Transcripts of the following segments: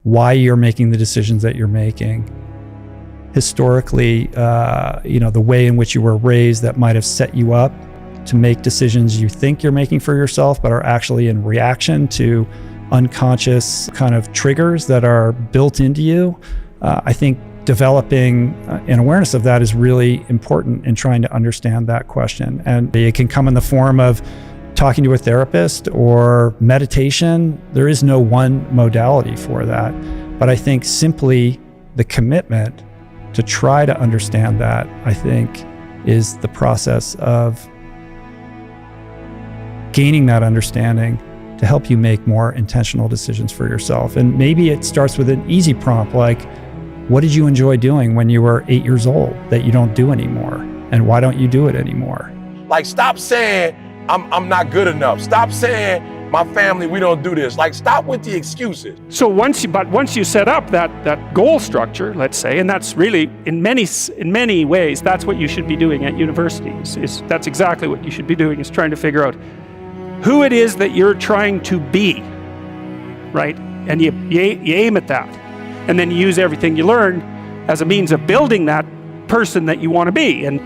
why you're making the decisions that you're making. Historically, the way in which you were raised that might have set you up to make decisions you think you're making for yourself, but are actually in reaction to unconscious kind of triggers that are built into you. I think developing an awareness of that is really important in trying to understand that question. And it can come in the form of talking to a therapist or meditation. There is no one modality for that. But I think simply the commitment to try to understand that, I think, is the process of gaining that understanding to help you make more intentional decisions for yourself. And maybe it starts with an easy prompt like, what did you enjoy doing when you were 8 years old that you don't do anymore? And why don't you do it anymore? Like, stop saying, I'm not good enough. Stop saying, my family, we don't do this. Like, stop with the excuses. So once you set up that goal structure, let's say, and that's really, in many ways, that's what you should be doing at universities. That's exactly what you should be doing, is trying to figure out who it is that you're trying to be, right? And you aim at that. And then you use everything you learn as a means of building that person that you want to be. And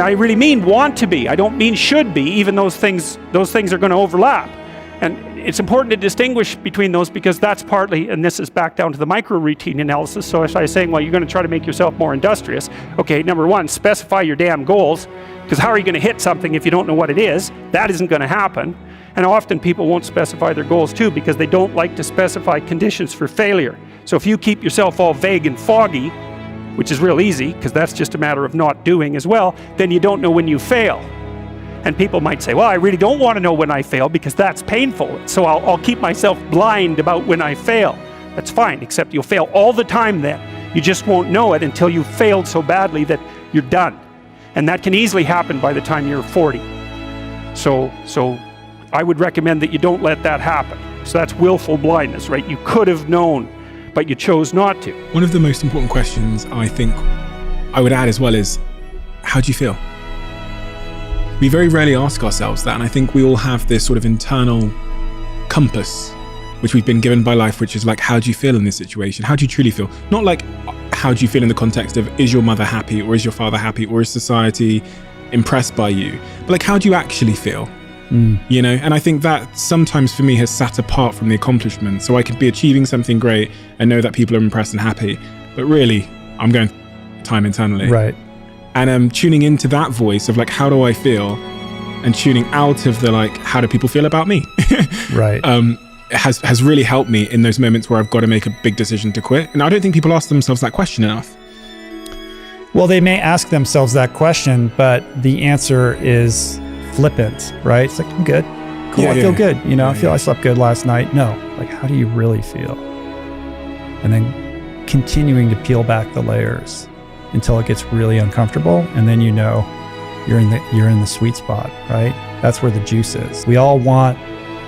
I really mean want to be. I don't mean should be, even those things are going to overlap. And it's important to distinguish between those, because that's partly, and this is back down to the micro routine analysis. So as I was saying, well, you're going to try to make yourself more industrious. Okay, number one, specify your damn goals, because how are you going to hit something if you don't know what it is? That isn't going to happen. And often people won't specify their goals too, because they don't like to specify conditions for failure. So if you keep yourself all vague and foggy, which is real easy, because that's just a matter of not doing as well, then you don't know when you fail. And people might say, well, I really don't want to know when I fail because that's painful. So I'll keep myself blind about when I fail. That's fine, except you'll fail all the time then. You just won't know it until you've failed so badly that you're done. And that can easily happen by the time you're 40. So I would recommend that you don't let that happen. So that's willful blindness, right? You could have known, but you chose not to. One of the most important questions I think I would add as well is, how do you feel? We very rarely ask ourselves that, and I think we all have this sort of internal compass which we've been given by life, which is like, how do you feel in this situation? How do you truly feel? Not like, how do you feel in the context of, is your mother happy, or is your father happy, or is society impressed by you? But like, how do you actually feel? You know, and I think that sometimes for me has sat apart from the accomplishment. So I could be achieving something great and know that people are impressed and happy, but really I'm going time internally. Right. And tuning into that voice of like, how do I feel? And tuning out of the like, how do people feel about me? Right. Has really helped me in those moments where I've got to make a big decision to quit. And I don't think people ask themselves that question enough. Well, they may ask themselves that question, but the answer is flippant, right? It's like, I'm good. Cool, I feel good. You know, I feel I slept good last night. No, like, how do you really feel? And then continuing to peel back the layers until it gets really uncomfortable. And then, you know, you're in the sweet spot, right? That's where the juice is. We all want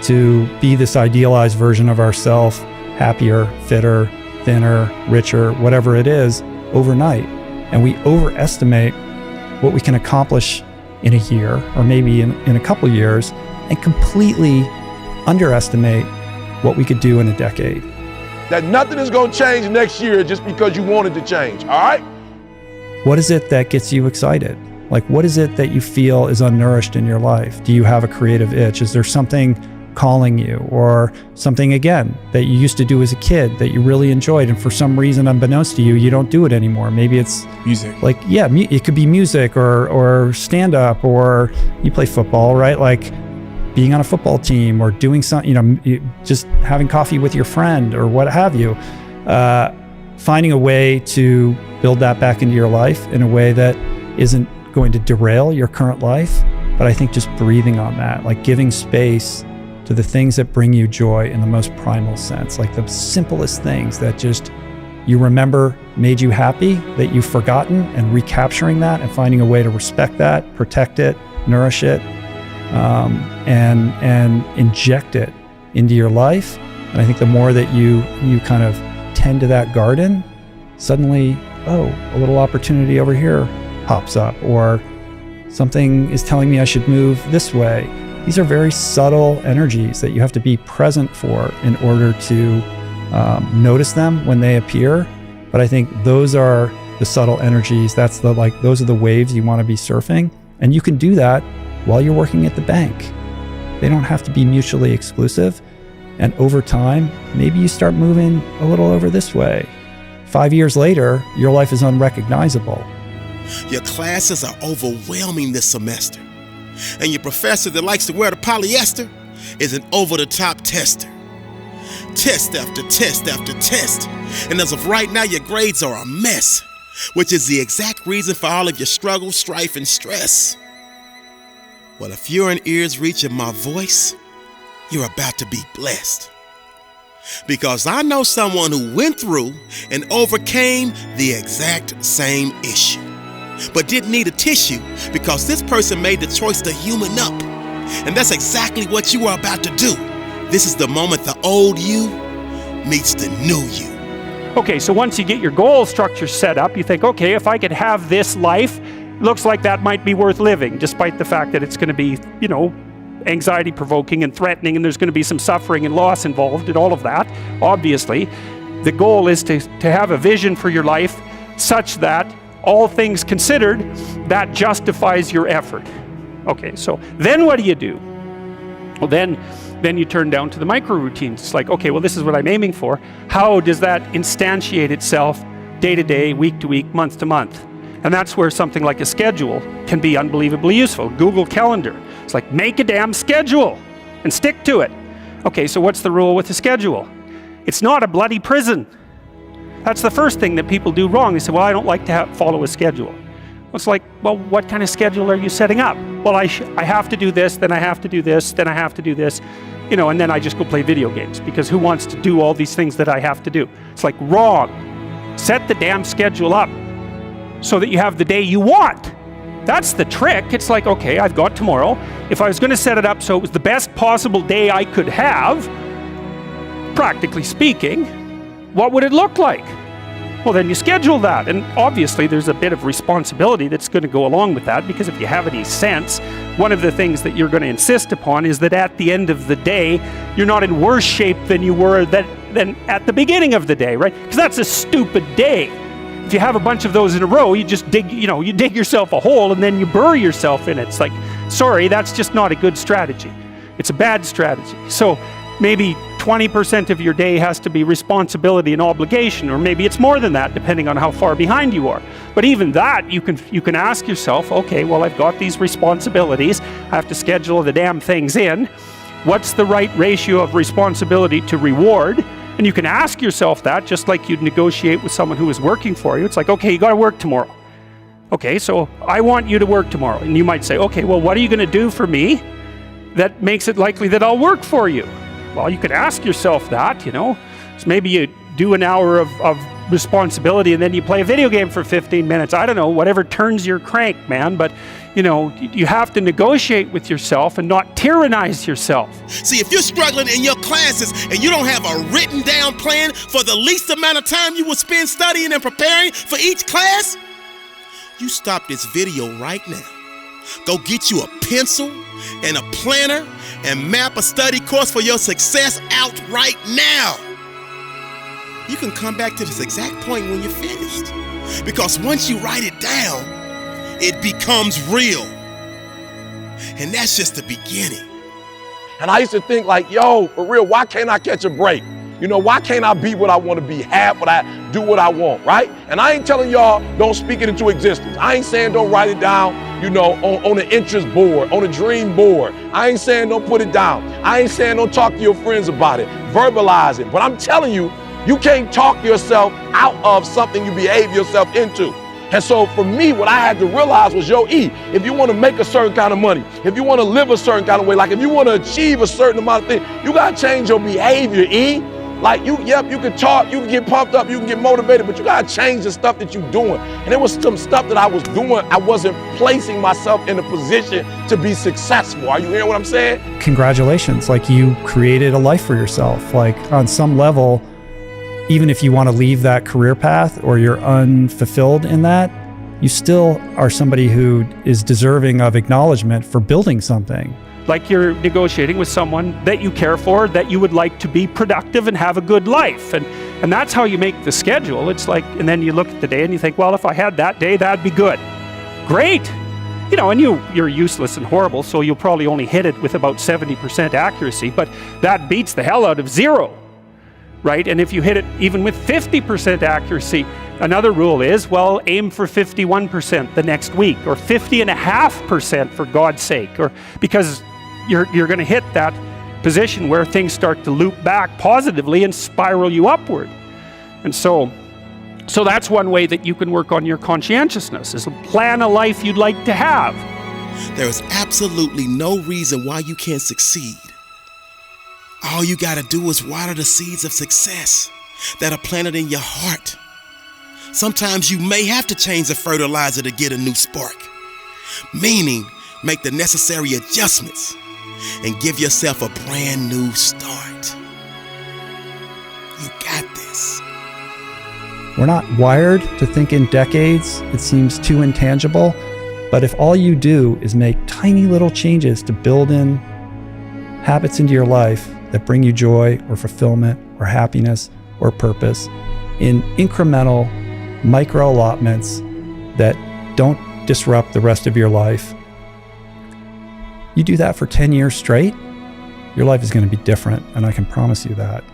to be this idealized version of ourselves, happier, fitter, thinner, richer, whatever it is, overnight. And we overestimate what we can accomplish in a year, or maybe in a couple years, and completely underestimate what we could do in a decade. That nothing is going to change next year just because you want it to change, all right? What is it that gets you excited? Like, what is it that you feel is unnourished in your life? Do you have a creative itch? Is there something calling you, or something, again, that you used to do as a kid that you really enjoyed, and for some reason, unbeknownst to you, you don't do it anymore? Maybe it's music. Like, yeah, it could be music or stand-up, or you play football, right? Like being on a football team, or doing something, you know, just having coffee with your friend, or what have you. Finding a way to build that back into your life in a way that isn't going to derail your current life, but I think just breathing on that, like giving space to the things that bring you joy in the most primal sense, like the simplest things that just you remember made you happy, that you've forgotten, and recapturing that and finding a way to respect that, protect it, nourish it, and inject it into your life. And I think the more that you kind of tend to that garden, suddenly, oh, a little opportunity over here pops up, or something is telling me I should move this way. These are very subtle energies that you have to be present for in order to notice them when they appear. But I think those are the subtle energies. Those are the waves you want to be surfing. And you can do that while you're working at the bank. They don't have to be mutually exclusive. And over time, maybe you start moving a little over this way. 5 years later, your life is unrecognizable. Your classes are overwhelming this semester. And your professor that likes to wear the polyester is an over-the-top tester. Test after test after test. And as of right now, your grades are a mess, which is the exact reason for all of your struggle, strife, and stress. Well, if you're in ears reaching my voice, you're about to be blessed. Because I know someone who went through and overcame the exact same issue, but didn't need a tissue because this person made the choice to human up. And that's exactly what you are about to do. This is the moment the old you meets the new you. Okay, so once you get your goal structure set up, you think, okay, if I could have this life, looks like that might be worth living, despite the fact that it's going to be, anxiety provoking and threatening, and there's going to be some suffering and loss involved and all of that. Obviously, the goal is to have a vision for your life such that, all things considered, that justifies your effort. Okay, so then what do you do? Well, then you turn down to the micro routines. It's like, okay, well, this is what I'm aiming for. How does that instantiate itself day to day, week to week, month to month? And that's where something like a schedule can be unbelievably useful. Google Calendar. It's like, make a damn schedule and stick to it. Okay, so what's the rule with the schedule? It's not a bloody prison. That's the first thing that people do wrong. They say, well, I don't like to follow a schedule. It's like, well, what kind of schedule are you setting up? Well, I have to do this, then I have to do this, then I have to do this, and then I just go play video games, because who wants to do all these things that I have to do? It's like, wrong. Set the damn schedule up so that you have the day you want. That's the trick. It's like, okay, I've got tomorrow. If I was going to set it up so it was the best possible day I could have, practically speaking, what would it look like? Well, then you schedule that. And obviously there's a bit of responsibility that's going to go along with that, because if you have any sense, one of the things that you're going to insist upon is that at the end of the day, you're not in worse shape than you were than at the beginning of the day, right? Because that's a stupid day. If you have a bunch of those in a row, you just dig yourself a hole and then you bury yourself in it. It's like, sorry, that's just not a good strategy. It's a bad strategy. So maybe 20% of your day has to be responsibility and obligation, or maybe it's more than that, depending on how far behind you are. But even that, you can ask yourself, okay, well, I've got these responsibilities. I have to schedule the damn things in. What's the right ratio of responsibility to reward? And you can ask yourself that, just like you'd negotiate with someone who is working for you. It's like, okay, you got to work tomorrow. Okay, so I want you to work tomorrow. And you might say, okay, well, what are you going to do for me that makes it likely that I'll work for you? Well, you could ask yourself that, So maybe you do an hour of responsibility and then you play a video game for 15 minutes. I don't know, whatever turns your crank, man. But, you have to negotiate with yourself and not tyrannize yourself. See, if you're struggling in your classes and you don't have a written down plan for the least amount of time you will spend studying and preparing for each class, you stop this video right now. Go get you a pencil and a planner and map a study course for your success out right now. You can come back to this exact point when you're finished. Because once you write it down, it becomes real. And that's just the beginning. And I used to think like, yo, for real, why can't I catch a break? Why can't I be what I want to be, have what I do what I want, right? And I ain't telling y'all don't speak it into existence. I ain't saying don't write it down, on an interest board, on a dream board. I ain't saying don't put it down. I ain't saying don't talk to your friends about it, verbalize it. But I'm telling you, you can't talk yourself out of something you behave yourself into. And so for me, what I had to realize was, if you want to make a certain kind of money, if you want to live a certain kind of way, like if you want to achieve a certain amount of things, you got to change your behavior, Like you can talk, you can get pumped up, you can get motivated, but you got to change the stuff that you're doing. And there was some stuff that I was doing, I wasn't placing myself in a position to be successful. Are you hearing what I'm saying? Congratulations, like you created a life for yourself. Like on some level, even if you want to leave that career path or you're unfulfilled in that, you still are somebody who is deserving of acknowledgement for building something. like you're negotiating with someone that you care for, that you would like to be productive and have a good life. And that's how you make the schedule. It's like, and then you look at the day and you think, well, if I had that day, that'd be good. Great. You know, and you're useless and horrible, so you'll probably only hit it with about 70% accuracy, but that beats the hell out of 0, right? And if you hit it even with 50% accuracy, another rule is, well, aim for 51% the next week, or 50.5% for God's sake, or because you're going to hit that position where things start to loop back positively and spiral you upward. And so that's one way that you can work on your conscientiousness, is plan a life you'd like to have. There is absolutely no reason why you can't succeed. All you gotta do is water the seeds of success that are planted in your heart. Sometimes you may have to change the fertilizer to get a new spark, meaning make the necessary adjustments and give yourself a brand new start. You got this. We're not wired to think in decades. It seems too intangible. But if all you do is make tiny little changes to build in habits into your life that bring you joy or fulfillment or happiness or purpose in incremental micro allotments that don't disrupt the rest of your life, you do that for 10 years straight, your life is going to be different, and I can promise you that.